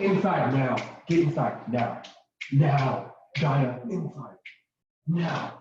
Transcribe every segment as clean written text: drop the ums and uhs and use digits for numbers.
inside now. Get inside now. Now, Dinah, inside now.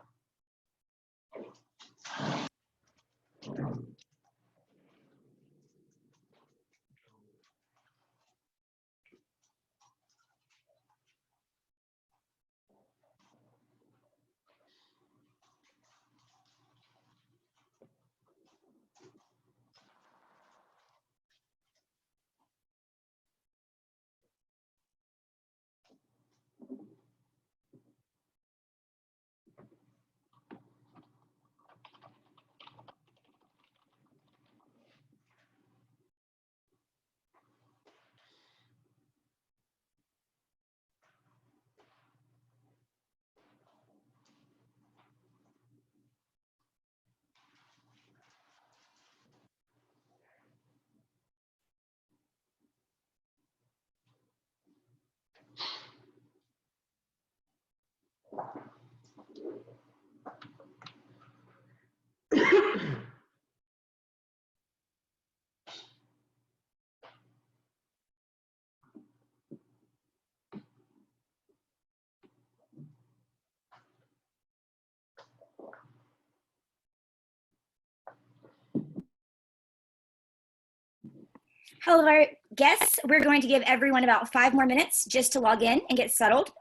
Hello, our guests. We're going to give everyone about 5 more minutes just to log in and get settled.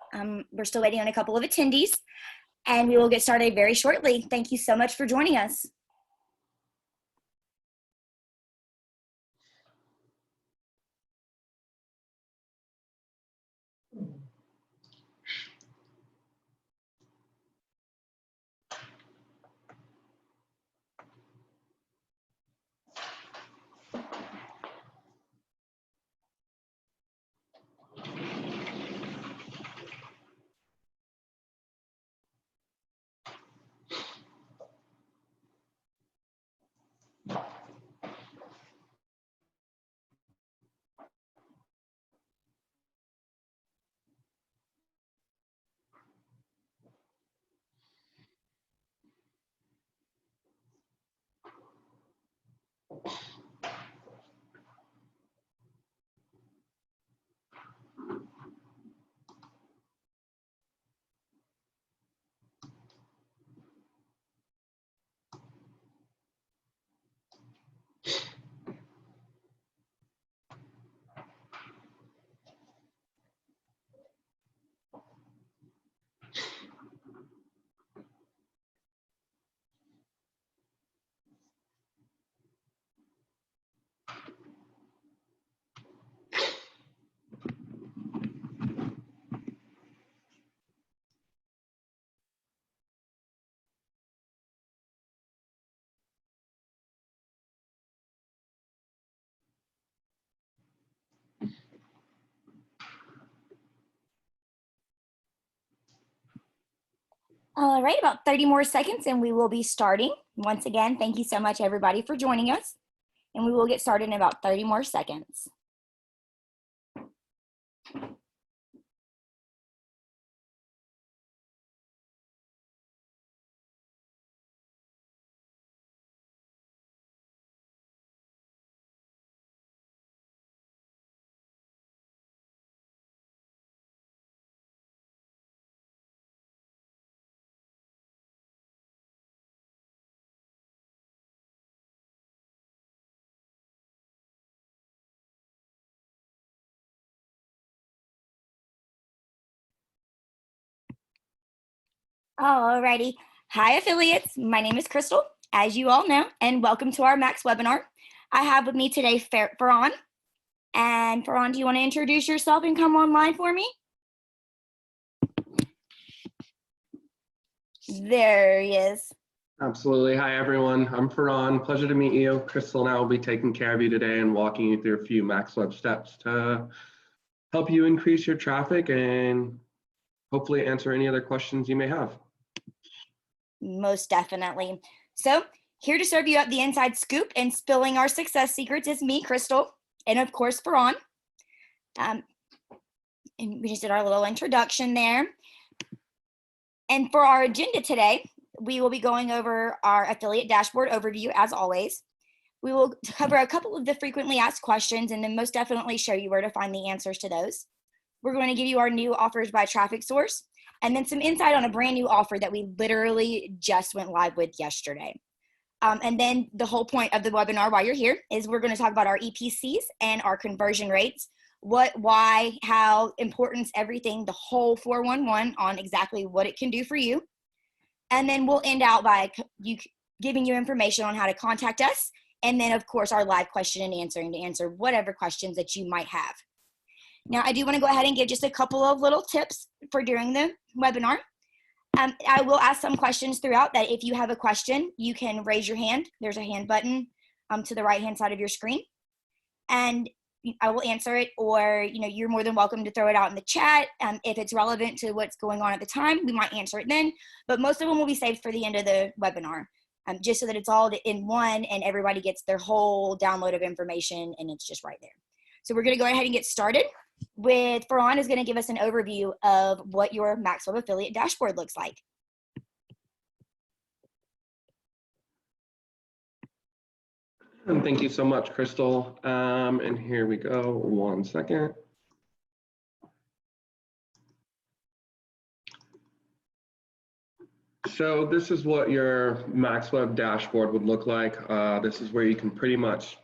We're still waiting on a couple of attendees, and we will get started very shortly. Thank you so much for joining us. All right, about 30 more seconds and we will be starting. Once again, thank you so much everybody for joining us, and we will get started in about 30 more seconds. Alrighty. Hi, affiliates. My name is Crystal, as you all know, and welcome to our Max webinar. I have with me today Farhan. And Farhan, do you want to introduce yourself and come online for me? There he is. Absolutely. Hi, everyone. I'm Farhan. Pleasure to meet you. Crystal and I will be taking care of you today and walking you through a few MaxWeb steps to help you increase your traffic and hopefully answer any other questions you may have. Most definitely. So here to serve you up the inside scoop and spilling our success secrets is me, Crystal, and of course, Farhan. And we just did our little introduction there. And for our agenda today, we will be going over our affiliate dashboard overview as always. We will cover a couple of the frequently asked questions and then most definitely show you where to find the answers to those. We're going to give you our new offers by traffic source and then some insight on a brand new offer that we literally just went live with yesterday. And then the whole point of the webinar while you're here is we're going to talk about our EPCs and our conversion rates, what, why, how, importance, everything, the whole 411 on exactly what it can do for you. And then we'll end out by giving you information on how to contact us. And then, of course, our live question and answering to answer whatever questions that you might have. Now, I do want to go ahead and give just a couple of little tips for during the webinar. I will ask some questions throughout that if you have a question, you can raise your hand. There's a hand button to the right-hand side of your screen. And I will answer it, or you're more than welcome to throw it out in the chat. If it's relevant to what's going on at the time, we might answer it then. But most of them will be saved for the end of the webinar, just so that it's all in one and everybody gets their whole download of information and it's just right there. So we're going to go ahead and get started with Farhan is going to give us an overview of what your MaxWeb affiliate dashboard looks like. And thank you so much, Crystal. And here we go. 1 second. So this is what your MaxWeb dashboard would look like. This is where you can pretty much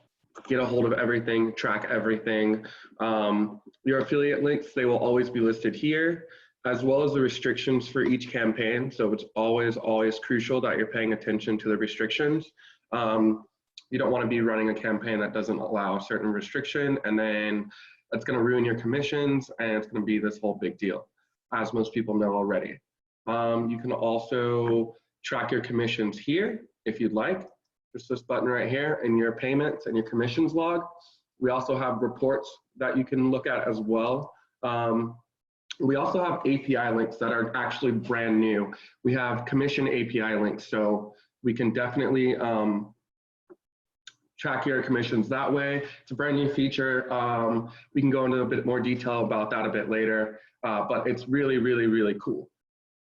get a hold of everything, track everything. Your affiliate links, they will always be listed here, as well as the restrictions for each campaign. So it's always crucial that you're paying attention to the restrictions. You don't want to be running a campaign that doesn't allow a certain restriction, and then that's going to ruin your commissions, and it's going to be this whole big deal, as most people know already. You can also track your commissions here if you'd like. Just this button right here, and your payments and your commissions log. We also have reports that you can look at as well. We also have API links that are actually brand new. We have commission API links, so we can definitely track your commissions that way. It's a brand new feature. We can go into a bit more detail about that a bit later, but it's really, really, really cool.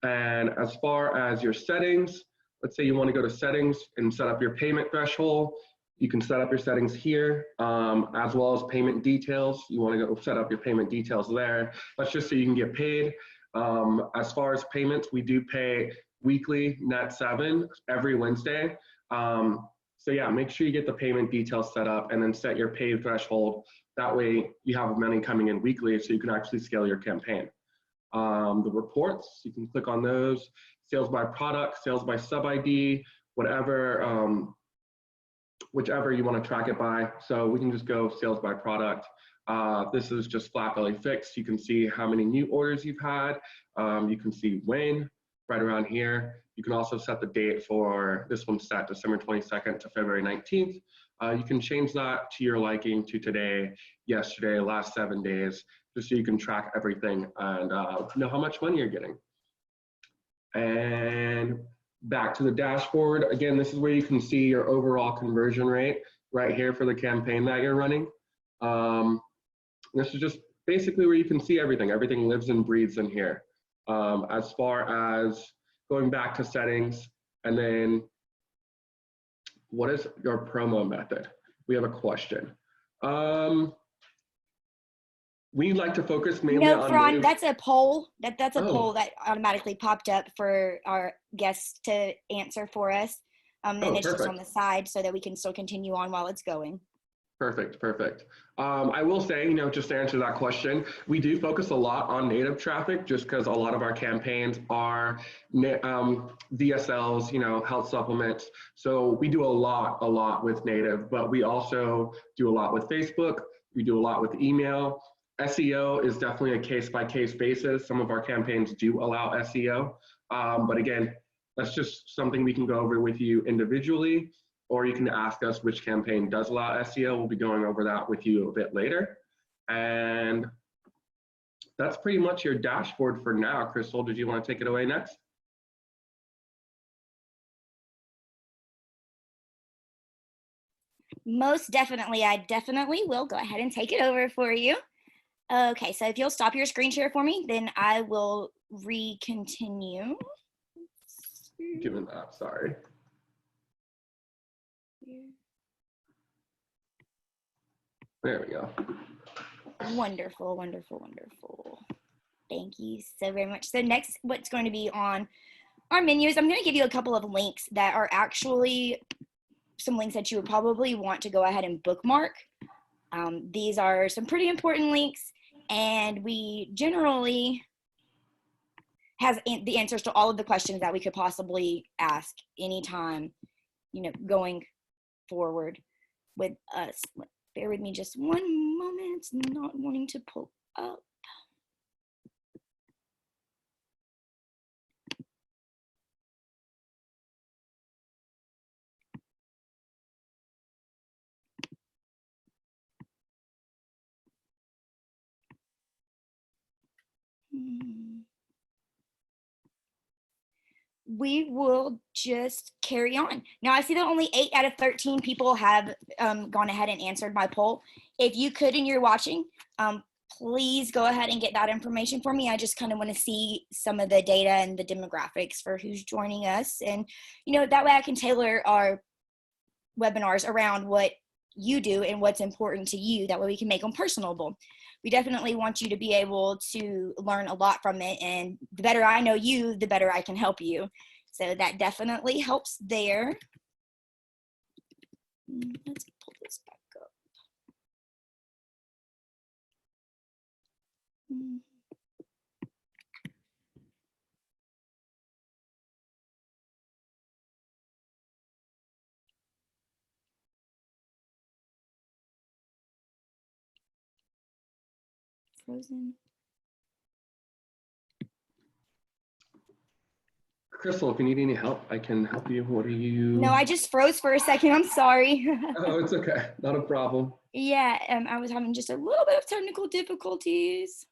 And as far as your settings, let's say you want to go to settings and set up your payment threshold. You can set up your settings here, as well as payment details. You want to go set up your payment details there. That's just so you can get paid. As far as payments, we do pay weekly net 7 every Wednesday. So yeah, make sure you get the payment details set up and then set your pay threshold. That way you have money coming in weekly so you can actually scale your campaign. The reports, you can click on those. Sales by product, sales by sub ID, whatever, whichever you want to track it by. So we can just go sales by product. This is just flat belly fixed. You can see how many new orders you've had. You can see when, right around here. You can also set the date for, this one's set December 22nd to February 19th. You can change that to your liking, to today, yesterday, last 7 days, just so you can track everything and know how much money you're getting. And back to the dashboard. Again, this is where you can see your overall conversion rate right here for the campaign that you're running. This is just basically where you can see everything. Everything lives and breathes in here. As far as going back to settings, and then what is your promo method? We have a question. We like to focus mainly on Farhan, that's a poll. That's a Oh. poll that automatically popped up for our guests to answer for us. And it's just on the side so that we can still continue on while it's going. Perfect, perfect. I will say, just to answer that question, we do focus a lot on native traffic just because a lot of our campaigns are VSLs, health supplements. So we do a lot with native, but we also do a lot with Facebook. We do a lot with email. SEO is definitely a case-by-case basis. Some of our campaigns do allow SEO, but again, that's just something we can go over with you individually, or you can ask us which campaign does allow SEO. We'll be going over that with you a bit later. And that's pretty much your dashboard for now. Crystal, did you want to take it away next? Most definitely, I definitely will go ahead and take it over for you. Okay, so if you'll stop your screen share for me, then I will re-continue. Given that, sorry. There we go. Wonderful, wonderful, wonderful. Thank you so very much. So next, what's going to be on our menu is I'm going to give you a couple of links that are actually some links that you would probably want to go ahead and bookmark. These are some pretty important links, and we generally has the answers to all of the questions that we could possibly ask anytime, you know, going forward with us. Bear with me just one moment. It's not wanting to pull up. We will just carry on. Now I see that only 8 out of 13 people have gone ahead and answered my poll. If you could and you're watching, please go ahead and get that information for me. I just kind of want to see some of the data and the demographics for who's joining us. And, you know, that way I can tailor our webinars around what you do and what's important to you. That way we can make them personable. We definitely want you to be able to learn a lot from it. And the better I know you, the better I can help you. So that definitely helps there. Let's pull this back up. Frozen. Crystal, if you need any help, I can help you. What are you? No, I just froze for a second. I'm sorry. Oh, it's okay. Not a problem. Yeah, I was having just a little bit of technical difficulties.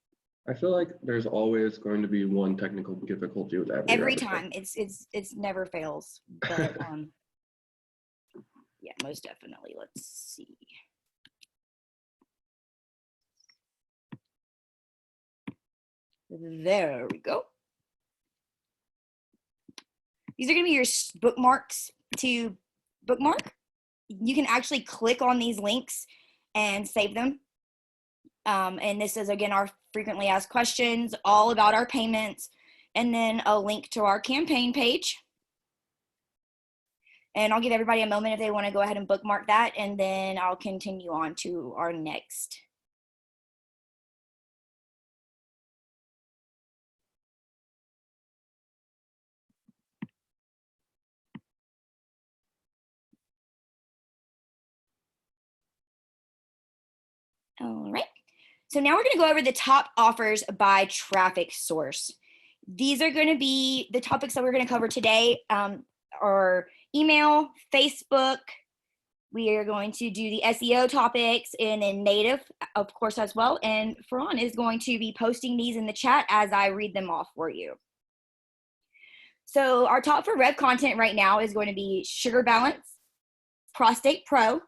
I feel like there's always going to be one technical difficulty with Every time. It's never fails. But yeah, most definitely. Let's see. There we go. These are going to be your bookmarks to bookmark. You can actually click on these links and save them. And this is, again, our frequently asked questions, all about our payments, and then a link to our campaign page. And I'll give everybody a moment if they want to go ahead and bookmark that, and then I'll continue on to our next. All right. So now we're going to go over the top offers by traffic source. These are going to be the topics that we're going to cover today are email, Facebook. We are going to do the SEO topics and then native, of course, as well. And Farhan is going to be posting these in the chat as I read them off for you. So our top for Rev content right now is going to be Sugar Balance, Prostate Pro,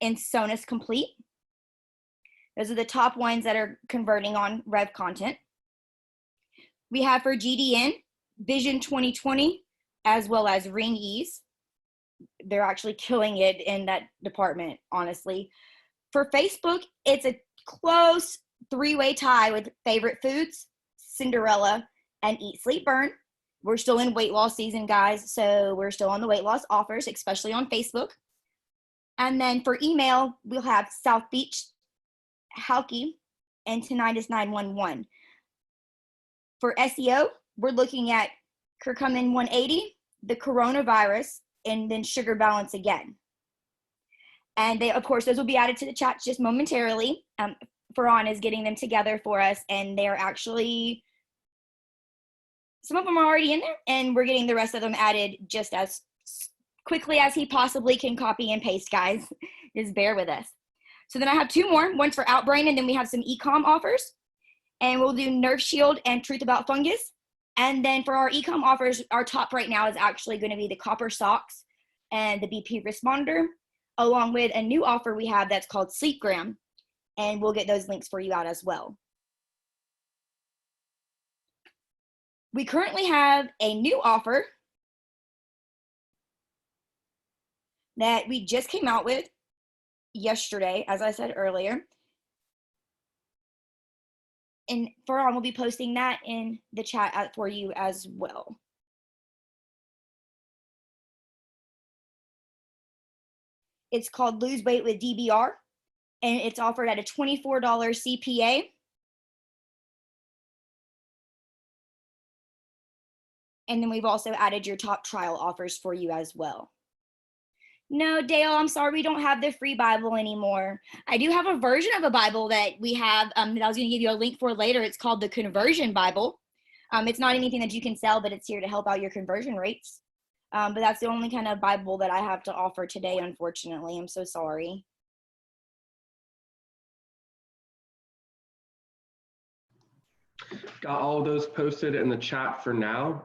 and Sonus Complete. Those are the top ones that are converting on Rev content. We have for GDN, Vision 2020, as well as Ring Ease. They're actually killing it in that department, honestly. For Facebook, it's a close 3-way tie with Favorite Foods, Cinderella, and Eat, Sleep, Burn. We're still in weight loss season, guys, so we're still on the weight loss offers, especially on Facebook. And then for email, we'll have South Beach, Halki, and Tinnitus 911. For SEO, we're looking at Curcumin 180, the coronavirus, and then Sugar Balance again. And they, of course, those will be added to the chat just momentarily. Farhan is getting them together for us, and they're actually, some of them are already in there, and we're getting the rest of them added just as quickly as he possibly can copy and paste, guys. Just bear with us. So then I have 2 more, one's for Outbrain, and then we have some e-com offers. And we'll do Nerve Shield and Truth About Fungus. And then for our e-com offers, our top right now is actually going to be the Copper Socks and the BP Wrist Monitor, along with a new offer we have that's called Sleepgram. And we'll get those links for you out as well. We currently have a new offer that we just came out with. yesterday, as I said earlier. And Farhan will be posting that in the chat for you as well. It's called Lose Weight with DBR, and it's offered at a $24 CPA. And then we've also added your top trial offers for you as well. No, Dale, I'm sorry, we don't have the free Bible anymore. I do have a version of a Bible that we have that I was going to give you a link for later. It's called the Conversion Bible. It's not anything that you can sell, but it's here to help out your conversion rates. But that's the only kind of Bible that I have to offer today, unfortunately. I'm so sorry. Got all those posted in the chat for now.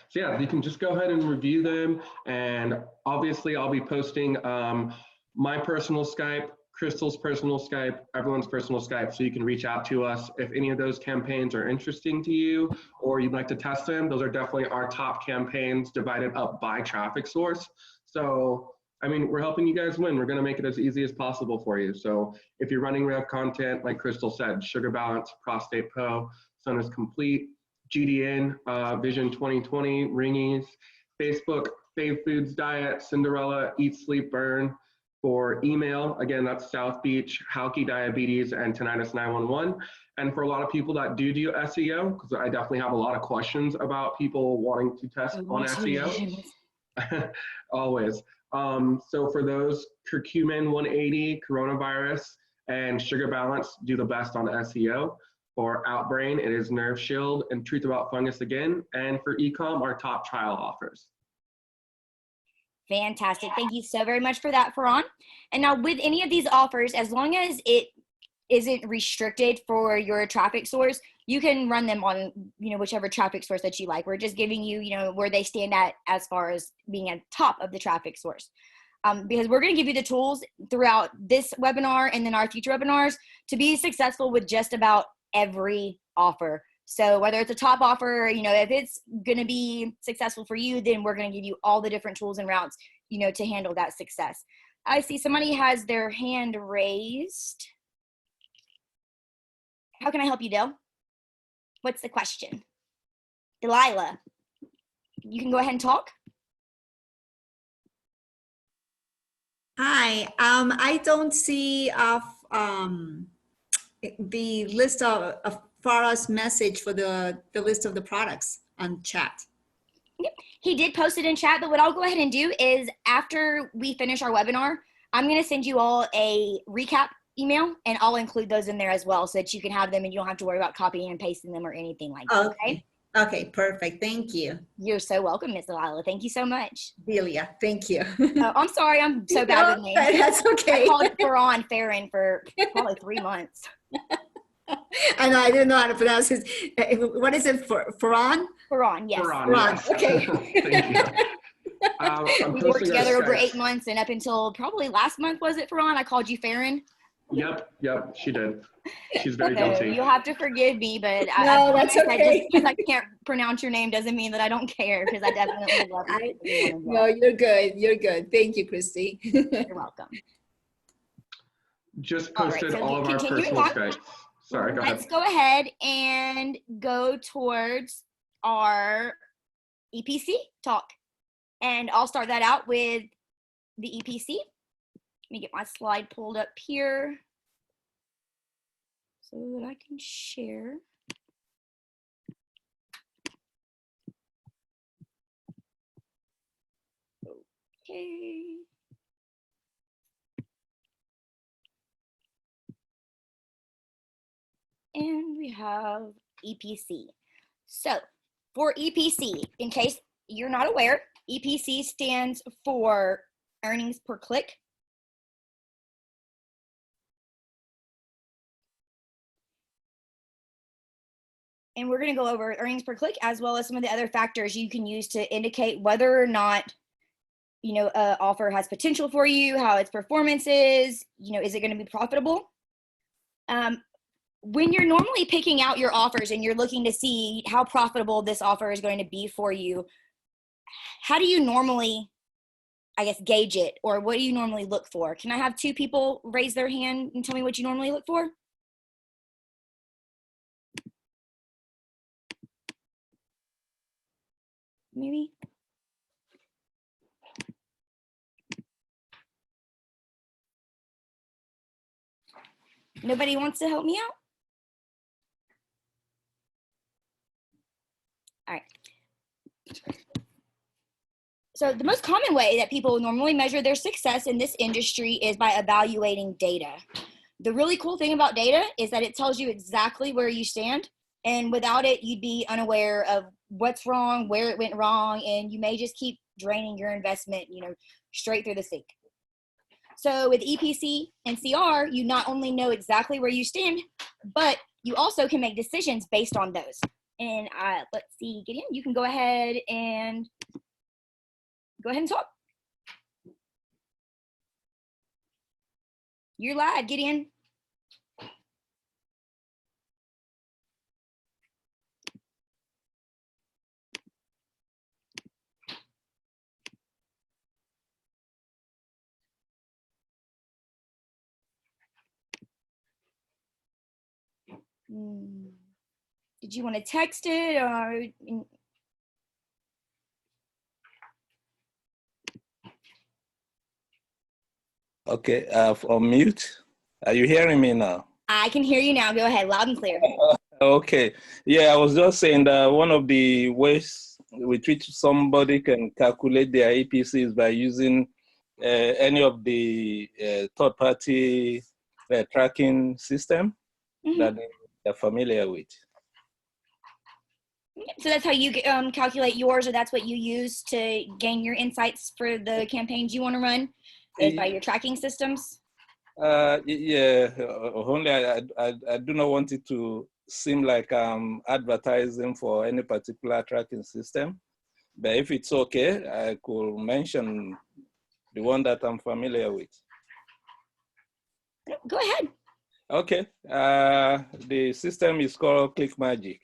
So yeah, you can just go ahead and review them. And obviously I'll be posting my personal Skype, Crystal's personal Skype, everyone's personal Skype, so you can reach out to us if any of those campaigns are interesting to you or you'd like to test them. Those are definitely our top campaigns divided up by traffic source. So, I mean, we're helping you guys win. We're gonna make it as easy as possible for you. So if you're running Rev content, like Crystal said, Sugar Balance, Prostate Po, Sun is Complete, GDN, Vision 2020, Ringies, Facebook, Fave Foods Diet, Cinderella, Eat, Sleep, Burn. For email, again, that's South Beach, Halky Diabetes, and Tinnitus 911. And for a lot of people that do SEO, because I definitely have a lot of questions about people wanting to test on SEO. Always. So for those, curcumin 180, coronavirus, and Sugar Balance do the best on SEO. For Outbrain, it is Nerve Shield and Truth About Fungus again. And for ecom, our top trial offers. Fantastic. Thank you so very much for that, Farhan. And now with any of these offers, as long as it isn't restricted for your traffic source, you can run them on, whichever traffic source that you like. We're just giving you, where they stand at as far as being at top of the traffic source. Because we're going to give you the tools throughout this webinar and then our future webinars to be successful with just about every offer. So whether it's a top offer, if it's going to be successful for you, then we're going to give you all the different tools and routes, to handle that success. I see somebody has their hand raised. How can I help you, Dale? What's the question? Delilah, you can go ahead and talk. Hi, I don't see the list of Farah's message for the list of the products on chat. Yep. He did post it in chat, but what I'll go ahead and do is after we finish our webinar, I'm going to send you all a recap email and I'll include those in there as well so that you can have them and you don't have to worry about copying and pasting them or anything like that. Okay. Okay, perfect. Thank you. You're so welcome, Ms. Delilah. Thank you so much. Delia, thank you. Oh, I'm sorry. I'm so bad with names. That's okay. I called Farhan for probably 3 months. I know, I didn't know how to pronounce it. What is it, Farhan? Farhan, yes. Farhan, yes. Okay. Thank you. We worked together over 8 months, and up until probably last month, was it, Farhan? I called you Farron. Yep, she did. She's very guilty. You'll have to forgive me, but no, that's okay. Just because I can't pronounce your name doesn't mean that I don't care, because I definitely love you. No, you're good. You're good. Thank you, Christy. You're welcome. Just posted all of our personal Skypes. Sorry, go ahead. Let's go ahead and go towards our EPC talk. And I'll start that out with the EPC. Let me get my slide pulled up here so that I can share. Okay. And we have EPC. So for EPC, in case you're not aware, EPC stands for earnings per click. And we're going to go over earnings per click as well as some of the other factors you can use to indicate whether or not, an offer has potential for you, how its performance is, is it going to be profitable? When you're normally picking out your offers and you're looking to see how profitable this offer is going to be for you, how do you normally I guess, gauge it, or what do you normally look for? Can I have 2 people raise their hand and tell me what you normally look for? Maybe. Nobody wants to help me out? All right. So the most common way that people normally measure their success in this industry is by evaluating data. The really cool thing about data is that it tells you exactly where you stand, and without it, you'd be unaware of what's wrong, where it went wrong, and you may just keep draining your investment, straight through the sink. So with EPC and CR, you not only know exactly where you stand, but you also can make decisions based on those. And let's see, Gideon, you can go ahead and talk. You're live, Gideon. Did you want to text it or? Okay, on mute. Are you hearing me now? I can hear you now. Go ahead, loud and clear. Okay. Yeah, I was just saying that one of the ways with which somebody can calculate their APC is by using any of the third-party tracking system that they're familiar with. So that's how you calculate yours, or that's what you use to gain your insights for the campaigns you want to run, is by your tracking systems? Yeah, only I do not want it to seem like I'm advertising for any particular tracking system, but if it's okay, I could mention the one that I'm familiar with. Go ahead. Okay, the system is called ClickMagic.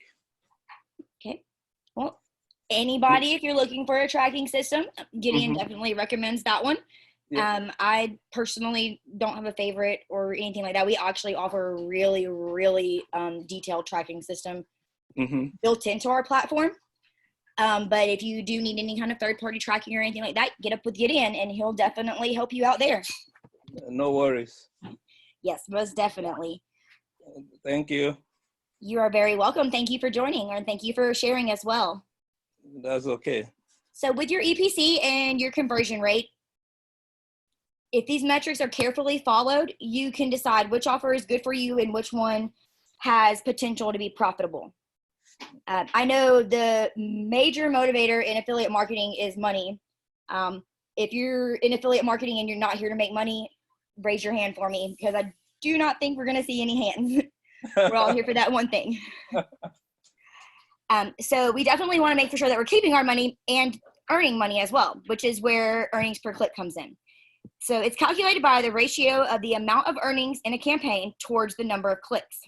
Okay, well, anybody, if you're looking for a tracking system, Gideon definitely recommends that one. Yeah. I personally don't have a favorite or anything like that. We actually offer a really, really detailed tracking system built into our platform. But if you do need any kind of third-party tracking or anything like that, get up with Gideon and he'll definitely help you out there. No worries. Yes, most definitely. Thank you. You are very welcome. Thank you for joining, and thank you for sharing as well. That's okay. So with your EPC and your conversion rate, if these metrics are carefully followed, you can decide which offer is good for you and which one has potential to be profitable. I know the major motivator in affiliate marketing is money. If you're in affiliate marketing and you're not here to make money, raise your hand for me, because I do not think we're going to see any hands. We're all here for that one thing. So we definitely want to make for sure that we're keeping our money and earning money as well, which is where earnings per click comes in. So it's calculated by the ratio of the amount of earnings in a campaign towards the number of clicks.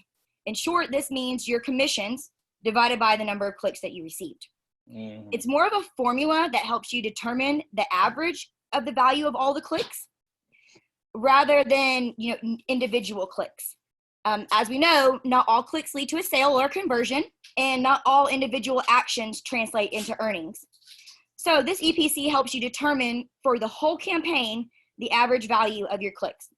In short, this means your commissions divided by the number of clicks that you received. It's more of a formula that helps you determine the average of the value of all the clicks rather than individual clicks. As we know, not all clicks lead to a sale or a conversion, and not all individual actions translate into earnings. So this EPC helps you determine for the whole campaign the average value of your clicks.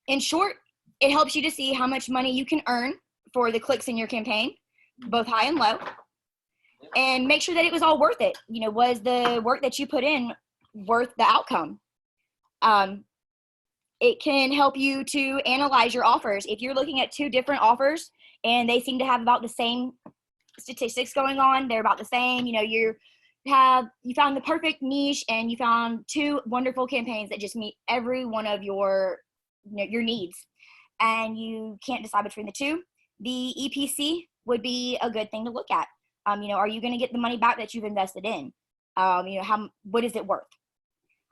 In short, it helps you to see how much money you can earn for the clicks in your campaign, both high and low, and make sure that it was all worth it. Was the work that you put in worth the outcome? It can help you to analyze your offers. If you're looking at 2 different offers and they seem to have about the same statistics going on, they're about the same, you found the perfect niche and you found 2 wonderful campaigns that just meet every one of your needs, and you can't decide between the 2, the EPC would be a good thing to look at. Are you going to get the money back that you've invested in? What is it worth?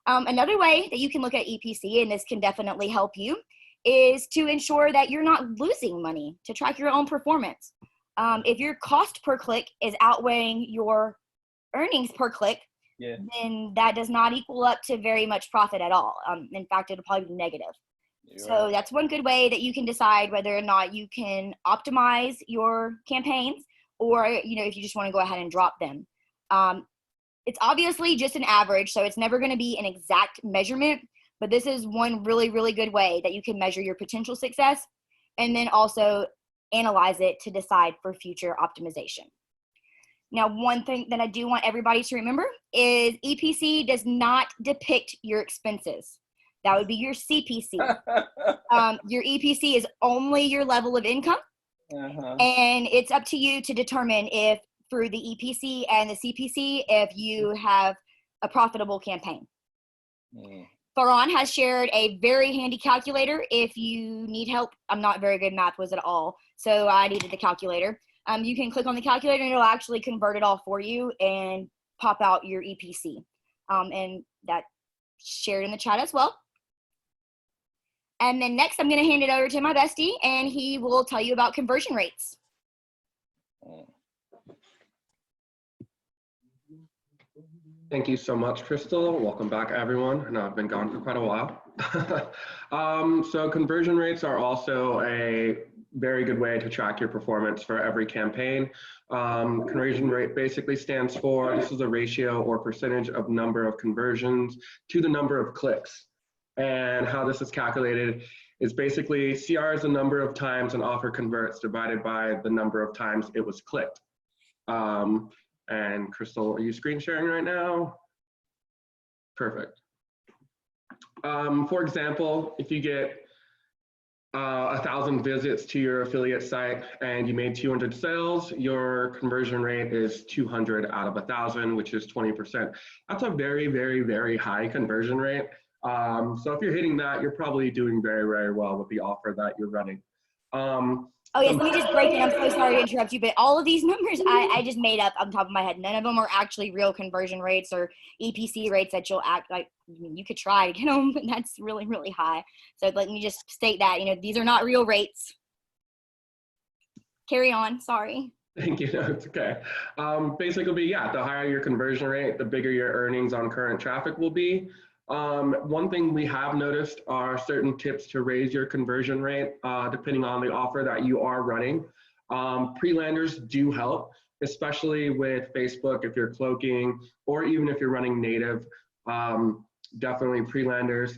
Another way that you can look at EPC, and this can definitely help you, is to ensure that you're not losing money, to track your own performance. If your cost per click is outweighing your earnings per click, Yeah. then that does not equal up to very much profit at all. In fact, it'll probably be negative. So that's one good way that you can decide whether or not you can optimize your campaigns, or if you just want to go ahead and drop them. It's obviously just an average, so it's never going to be an exact measurement, but this is one really, really good way that you can measure your potential success and then also analyze it to decide for future optimization. Now, one thing that I do want everybody to remember is EPC does not depict your expenses. That would be your CPC. Your EPC is only your level of income, and it's up to you to determine if through the EPC and the CPC, if you have a profitable campaign. Farhan has shared a very handy calculator if you need help. I'm not very good math was at all, so I needed the calculator. You can click on the calculator and it'll actually convert it all for you and pop out your EPC. And that's shared in the chat as well. And then next, I'm going to hand it over to my bestie, and he will tell you about conversion rates. Thank you so much, Crystal. Welcome back, everyone. I know I've been gone for quite a while. So conversion rates are also a very good way to track your performance for every campaign. Conversion rate basically stands for, this is a ratio or percentage of number of conversions to the number of clicks. And how this is calculated is basically CR is the number of times an offer converts divided by the number of times it was clicked. And Crystal, are you screen sharing right now? Perfect. For example, if you get 1,000 visits to your affiliate site and you made 200 sales, your conversion rate is 200 out of 1,000, which is 20%. That's a very, very, very high conversion rate. So if you're hitting that, you're probably doing very, very well with the offer that you're running. Oh yes, let me just break it. I'm so sorry to interrupt you, but all of these numbers I just made up on the top of my head. None of them are actually real conversion rates or EPC rates that you'll act like. I mean, you could try to get them, but that's really, really high. So let me just state that, these are not real rates. Carry on, sorry. Thank you, no, it's okay. Basically, yeah, the higher your conversion rate, the bigger your earnings on current traffic will be. One thing we have noticed are certain tips to raise your conversion rate depending on the offer that you are running. Pre-landers do help, especially with Facebook if you're cloaking, or even if you're running native, definitely pre-landers.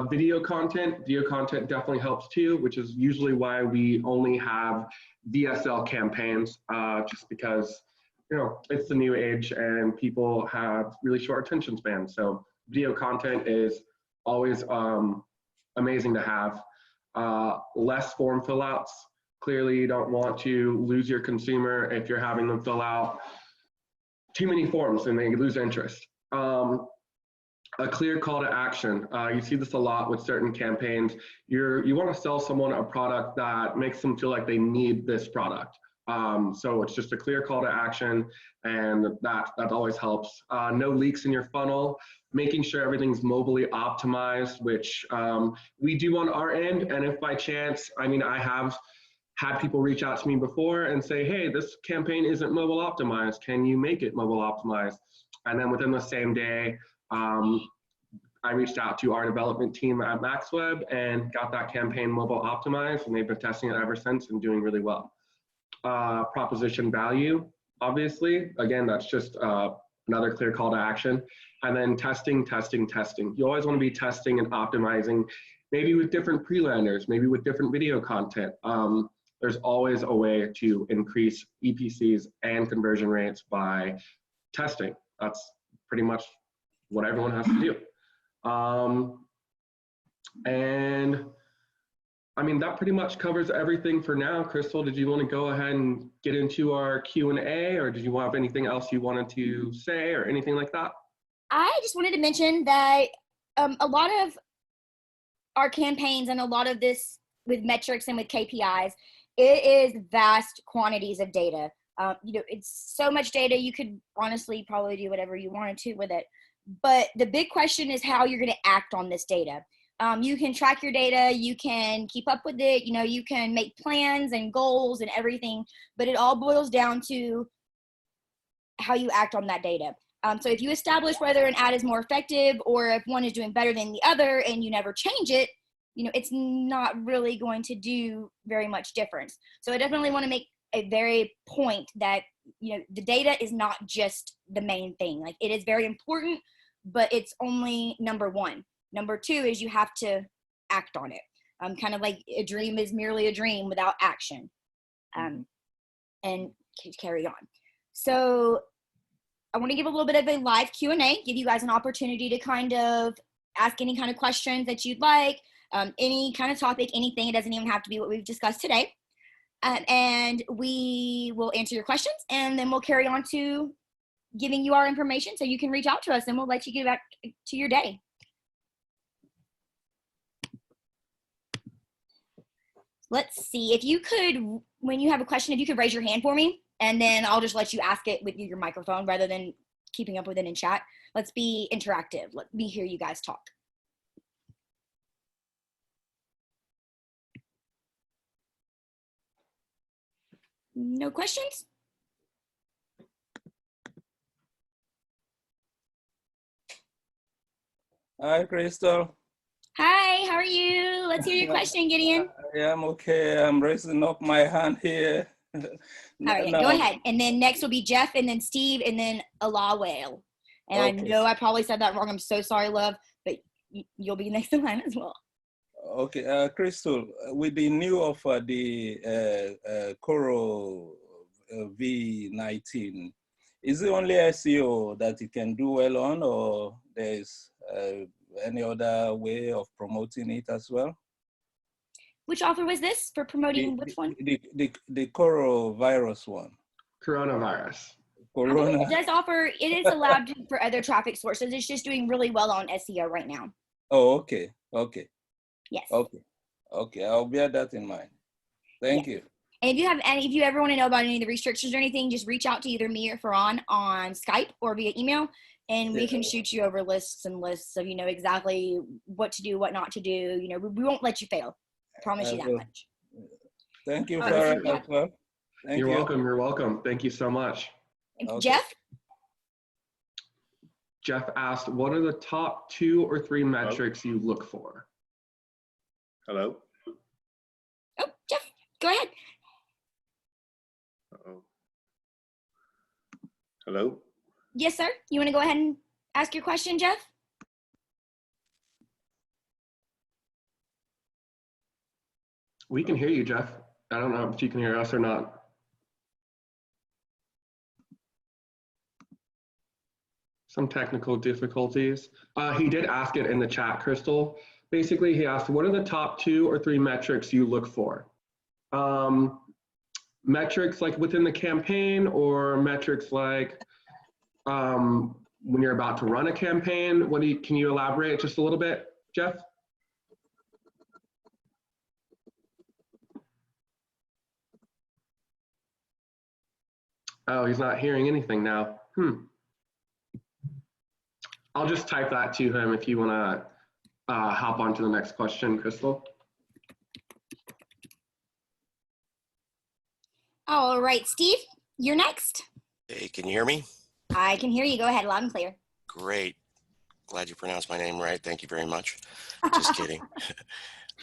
Video content definitely helps too, which is usually why we only have VSL campaigns, just because it's the new age and people have really short attention spans. So video content is always amazing to have. Less form fill outs. Clearly you don't want to lose your consumer if you're having them fill out too many forms and they lose interest. A clear call to action. You see this a lot with certain campaigns. You want to sell someone a product that makes them feel like they need this product. So it's just a clear call to action, and that always helps. No leaks in your funnel, making sure everything's mobilely optimized, which we do on our end. And if by chance, I have had people reach out to me before and say, hey, this campaign isn't mobile optimized. Can you make it mobile optimized? And then within the same day, I reached out to our development team at MaxWeb and got that campaign mobile optimized, and they've been testing it ever since and doing really well. Proposition value, obviously, again, that's just another clear call to action. And then testing. You always want to be testing and optimizing, maybe with different pre-landers, maybe with different video content. There's always a way to increase EPCs and conversion rates by testing. That's pretty much what everyone has to do. And that pretty much covers everything for now. Crystal, did you want to go ahead and get into our Q&A, or did you have anything else you wanted to say or anything like that? I just wanted to mention that a lot of our campaigns and a lot of this with metrics and with KPIs, it is vast quantities of data. It's so much data, you could honestly probably do whatever you wanted to with it. But the big question is how you're going to act on this data. You can track your data, you can keep up with it, you can make plans and goals and everything, but it all boils down to how you act on that data. So if you establish whether an ad is more effective or if one is doing better than the other and you never change it, it's not really going to do very much difference. So I definitely want to make a very point that, the data is not just the main thing. Like, it is very important, but it's only number one. Number two is you have to act on it. Kind of like a dream is merely a dream without action, and carry on. So I want to give a little bit of a live Q&A, give you guys an opportunity to kind of ask any kind of questions that you'd like, any kind of topic, anything. It doesn't even have to be what we've discussed today. And we will answer your questions, and then we'll carry on to giving you our information so you can reach out to us, and we'll let you get back to your day. Let's see, if you could, when you have a question, if you could raise your hand for me, and then I'll just let you ask it with your microphone rather than keeping up with it in chat. Let's be interactive. Let me hear you guys talk. No questions? Hi, Crystal. Hi, how are you? Let's hear your question, Gideon. Yeah, I'm okay. I'm raising up my hand here. All right, go ahead. And then next will be Jeff, and then Steve, and then Alawale. And okay. I know I probably said that wrong. I'm so sorry, love, but you'll be next in line as well. Okay, Crystal, with the new offer, the Coro V19, is it only SEO that it can do well on, or there's any other way of promoting it as well? Which offer was this for promoting which one? The coronavirus one. Coronavirus. It does offer, it is allowed for other traffic sources. It's just doing really well on SEO right now. Oh, okay. Okay. Yes. Okay. Okay. I'll bear that in mind. Thank you. And if you ever want to know about any of the restrictions or anything, just reach out to either me or Farhan on Skype or via email, and we can shoot you over lists and lists of, exactly what to do, what not to do. We won't let you fail. I promise you that much. Thank you, Farhan. You're welcome. You're welcome. Thank you so much. Okay. Jeff? Jeff asked, what are the top 2 or 3 metrics you look for? Hello? Oh, Jeff, go ahead. Uh-oh. Hello? Yes, sir. You want to go ahead and ask your question, Jeff? We can hear you, Jeff. I don't know if you can hear us or not. Some technical difficulties. He did ask it in the chat, Crystal. Basically, he asked, what are the top 2 or 3 metrics you look for? Metrics like within the campaign, or metrics like when you're about to run a campaign? Can you elaborate just a little bit, Jeff? Oh, he's not hearing anything now. I'll just type that to him if you want to hop on to the next question, Crystal. All right, Steve, you're next. Hey, can you hear me? I can hear you. Go ahead, loud and clear. Great. Glad you pronounced my name right. Thank you very much. Just kidding.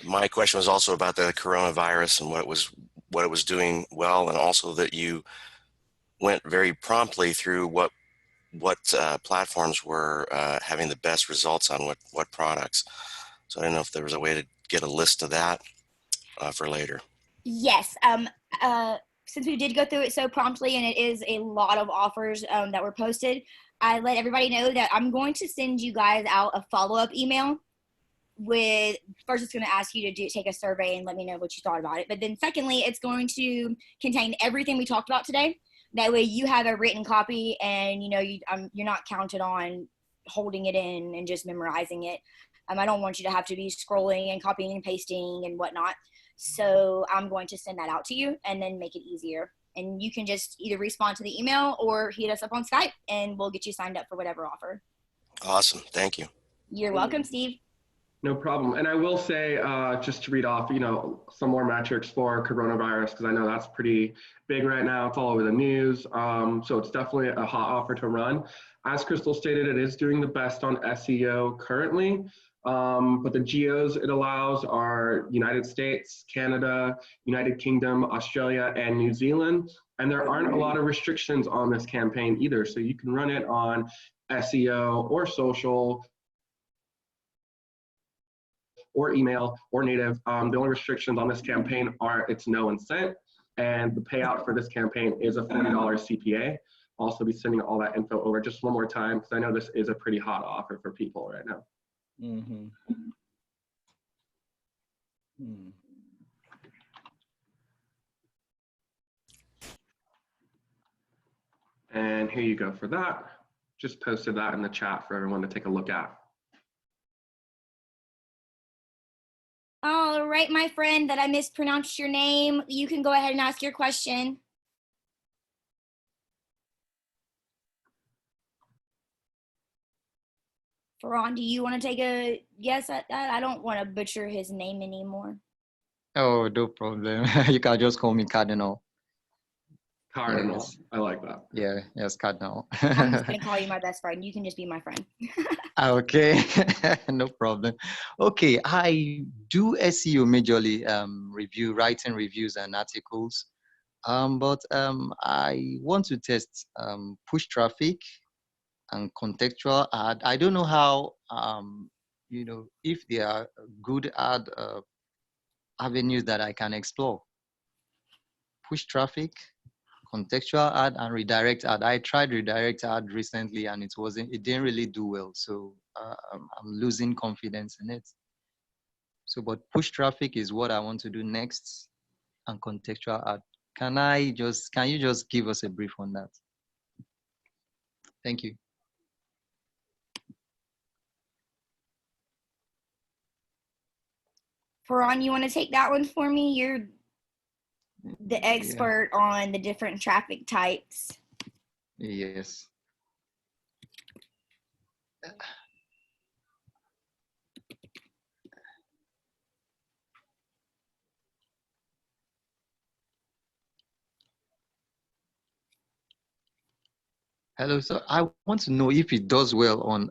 My question was also about the coronavirus and what it was doing well, and also that you went very promptly through what platforms were having the best results on what products. So I don't know if there was a way to get a list of that for later. Yes. Since we did go through it so promptly, and it is a lot of offers that were posted, I let everybody know that I'm going to send you guys out a follow-up email with, first it's going to ask you to take a survey and let me know what you thought about it. But then secondly, it's going to contain everything we talked about today. That way you have a written copy, and you're not counted on holding it in and just memorizing it. I don't want you to have to be scrolling and copying and pasting and whatnot. So I'm going to send that out to you and then make it easier. And you can just either respond to the email or hit us up on Skype, and we'll get you signed up for whatever offer. Awesome. Thank you. You're welcome, Steve. No problem. And I will say, just to read off, some more metrics for coronavirus, because I know that's pretty big right now. It's all over the news. So it's definitely a hot offer to run. As Crystal stated, it is doing the best on SEO currently. But the geos it allows are United States, Canada, United Kingdom, Australia, and New Zealand. And there aren't a lot of restrictions on this campaign either. So you can run it on SEO or social or email or native. The only restrictions on this campaign are it's no incent, and the payout for this campaign is a $40 CPA. I'll also be sending all that info over just one more time because I know this is a pretty hot offer for people right now. Mm-hmm. And here you go for that. Just posted that in the chat for everyone to take a look at. All right, my friend, that I mispronounced your name. You can go ahead and ask your question. Faran, do you want to take a guess at that? I don't want to butcher his name anymore. Oh, no problem. You can just call me Cardinal. Cardinal, Yes. I like that. Yeah, yes, Cardinal. I'm just going to call you my best friend. You can just be my friend. Okay, no problem. Okay, I do SEO majorly, writing reviews and articles. But I want to test push traffic and contextual ad. I don't know how, if there are good ad avenues that I can explore. Push traffic, contextual ad, and redirect ad. I tried redirect ad recently and it didn't really do well. So I'm losing confidence in it. So, but push traffic is what I want to do next, and contextual ad. Can you just give us a brief on that? Thank you. Faran, you want to take that one for me? You're the expert on the different traffic types. Yes. Hello. So I want to know if it does well on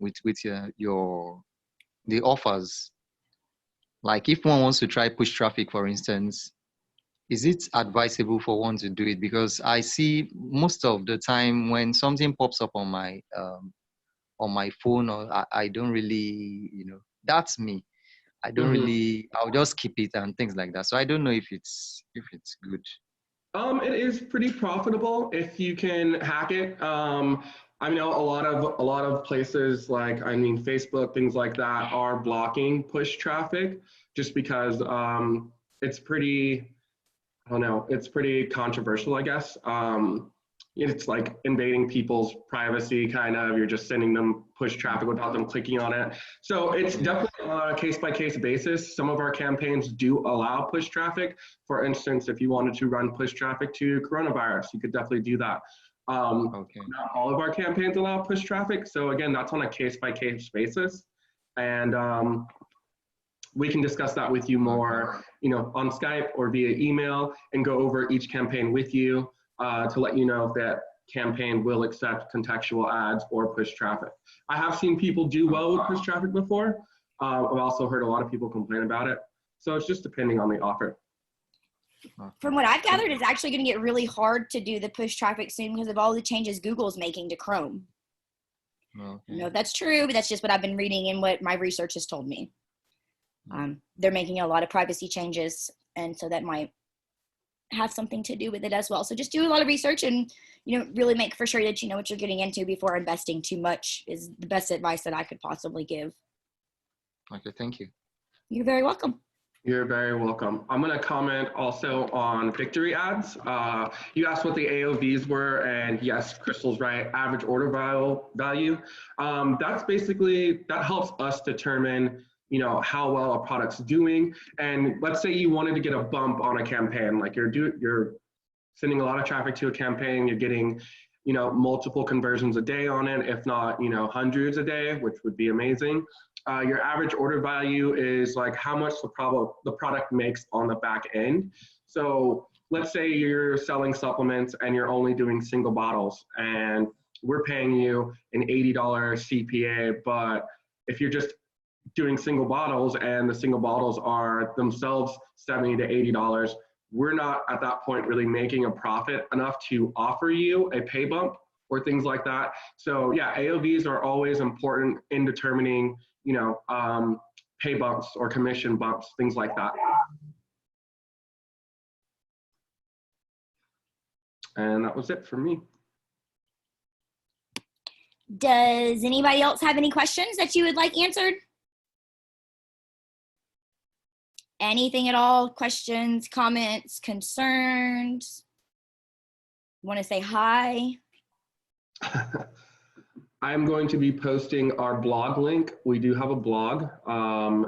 with the offers. Like if one wants to try push traffic, for instance, is it advisable for one to do it? Because I see most of the time when something pops up on my phone, or I don't really, that's me. I don't really. I'll just keep it and things like that. So I don't know if it's good. It is pretty profitable if you can hack it. I know a lot of places like Facebook, things like that are blocking push traffic just because it's pretty, I don't know, it's pretty controversial, I guess. It's like invading people's privacy, kind of. You're just sending them push traffic without them clicking on it. So it's definitely on a case-by-case basis. Some of our campaigns do allow push traffic. For instance, if you wanted to run push traffic to coronavirus, you could definitely do that. Not all of our campaigns allow push traffic. So again, that's on a case-by-case basis. And we can discuss that with you more, on Skype or via email, and go over each campaign with you to let you know if that campaign will accept contextual ads or push traffic. I have seen people do well with push traffic before. I've also heard a lot of people complain about it. So it's just depending on the offer. From what I've gathered, it's actually going to get really hard to do the push traffic soon because of all the changes Google's making to Chrome. Okay. If that's true, but that's just what I've been reading and what my research has told me. They're making a lot of privacy changes, and so that might have something to do with it as well. So just do a lot of research and really make for sure that you know what you're getting into before investing too much is the best advice that I could possibly give. Okay, thank you. You're very welcome. You're very welcome. I'm going to comment also on victory ads. You asked what the AOVs were, and yes, Crystal's right, average order value. That's basically, that helps us determine how well a product's doing. And let's say you wanted to get a bump on a campaign, like you're sending a lot of traffic to a campaign, you're getting multiple conversions a day on it, if not hundreds a day, which would be amazing. your average order value is like how much the product makes on the back end. So let's say you're selling supplements and you're only doing single bottles, and we're paying you an $80 CPA, but if you're just doing single bottles and the single bottles are themselves $70 to $80, we're not at that point really making a profit enough to offer you a pay bump or things like that. So yeah, AOVs are always important in determining, pay bumps or commission bumps, things like that. And that was it for me. Does anybody else have any questions that you would like answered? Anything at all? Questions, comments, concerns? Want to say hi? I'm going to be posting our blog link. We do have a blog.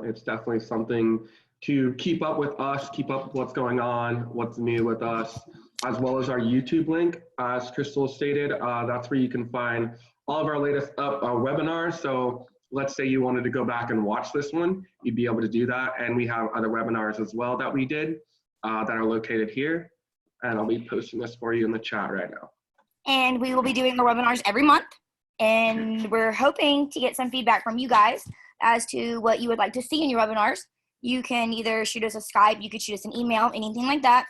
It's definitely something to keep up with us, keep up with what's going on, what's new with us, as well as our YouTube link. As Crystal stated, that's where you can find all of our latest webinars. So let's say you wanted to go back and watch this one, you'd be able to do that. And we have other webinars as well that we did that are located here. And I'll be posting this for you in the chat right now. And we will be doing our webinars every month. And we're hoping to get some feedback from you guys as to what you would like to see in your webinars. You can either shoot us a Skype, you could shoot us an email, anything like that.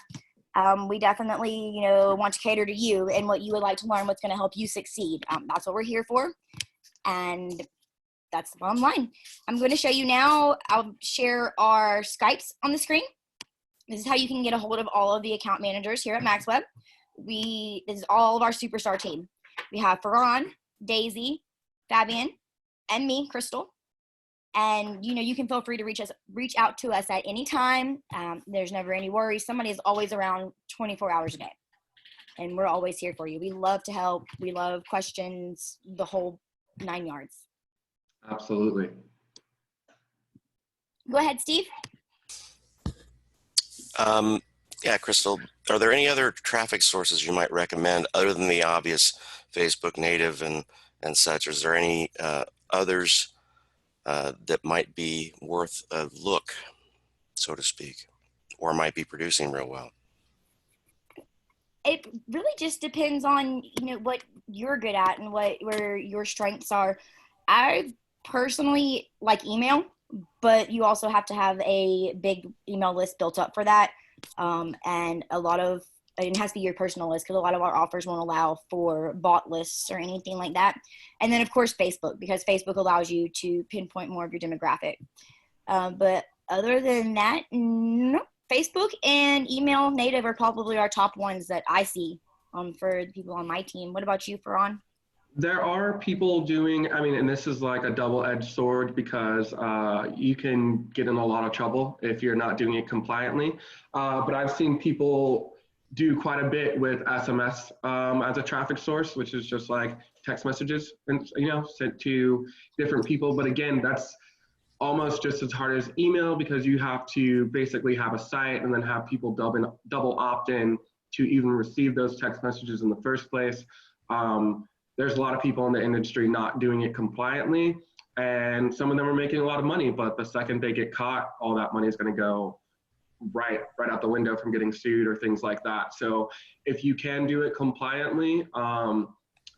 We definitely, want to cater to you and what you would like to learn, what's going to help you succeed. That's what we're here for. And that's the bottom line. I'm going to show you now. I'll share our Skypes on the screen. This is how you can get a hold of all of the account managers here at MaxWeb. This is all of our superstar team. We have Farhan, Daisy, Fabian, and me, Crystal. And you can feel free to reach out to us at any time. There's never any worries. Somebody is always around 24 hours a day, and we're always here for you. We love to help. We love questions, the whole 9 yards. Absolutely. Go ahead, Steve. Yeah, Crystal, are there any other traffic sources you might recommend other than the obvious Facebook native and such? Is there any others that might be worth a look, so to speak, or might be producing real well? It really just depends on what you're good at and where your strengths are. I personally like email, but you also have to have a big email list built up for that. And it has to be your personal list because a lot of our offers won't allow for bot lists or anything like that. And then of course Facebook, because Facebook allows you to pinpoint more of your demographic. But other than that, no. Facebook and email native are probably our top ones that I see for the people on my team. What about you, Farhan? There are people doing, and this is like a double-edged sword because you can get in a lot of trouble if you're not doing it compliantly. But I've seen people do quite a bit with SMS as a traffic source, which is just like text messages and sent to different people. But again, that's almost just as hard as email because you have to basically have a site and then have people double opt-in to even receive those text messages in the first place. There's a lot of people in the industry not doing it compliantly, and some of them are making a lot of money, but the second they get caught, all that money is going to go right out the window from getting sued or things like that. So if you can do it compliantly,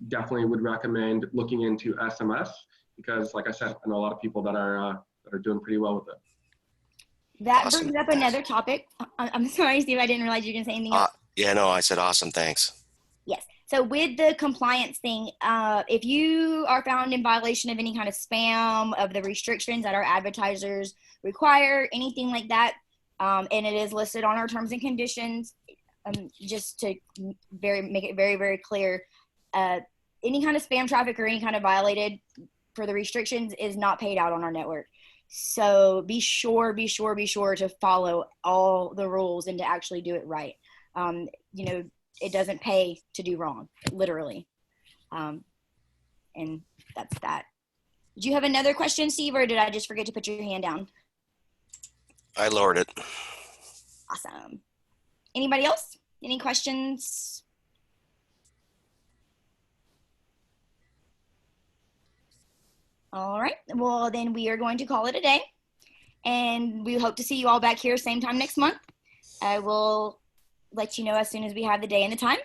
definitely would recommend looking into SMS because, like I said, I know a lot of people that are doing pretty well with it. That Awesome. brings up another topic. I'm sorry, Steve, I didn't realize you were going to say anything else. Yeah, no, I said awesome, thanks. Yes. So with the compliance thing, if you are found in violation of any kind of spam, of the restrictions that our advertisers require, anything like that, and it is listed on our terms and conditions, just to make it very, very clear, any kind of spam traffic or any kind of violated for the restrictions is not paid out on our network. So be sure to follow all the rules and to actually do it right. It doesn't pay to do wrong, literally. And that's that. Did you have another question, Steve, or did I just forget to put your hand down? I lowered it. Awesome. Anybody else? Any questions? All right. Well, then we are going to call it a day. And we hope to see you all back here same time next month. I will let you know as soon as we have the day and the time.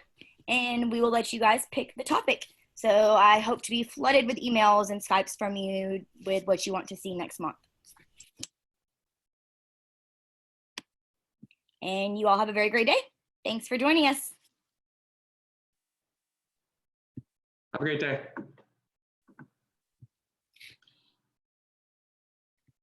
And we will let you guys pick the topic. So I hope to be flooded with emails and Skypes from you with what you want to see next month. And you all have a very great day. Thanks for joining us. Have a great day.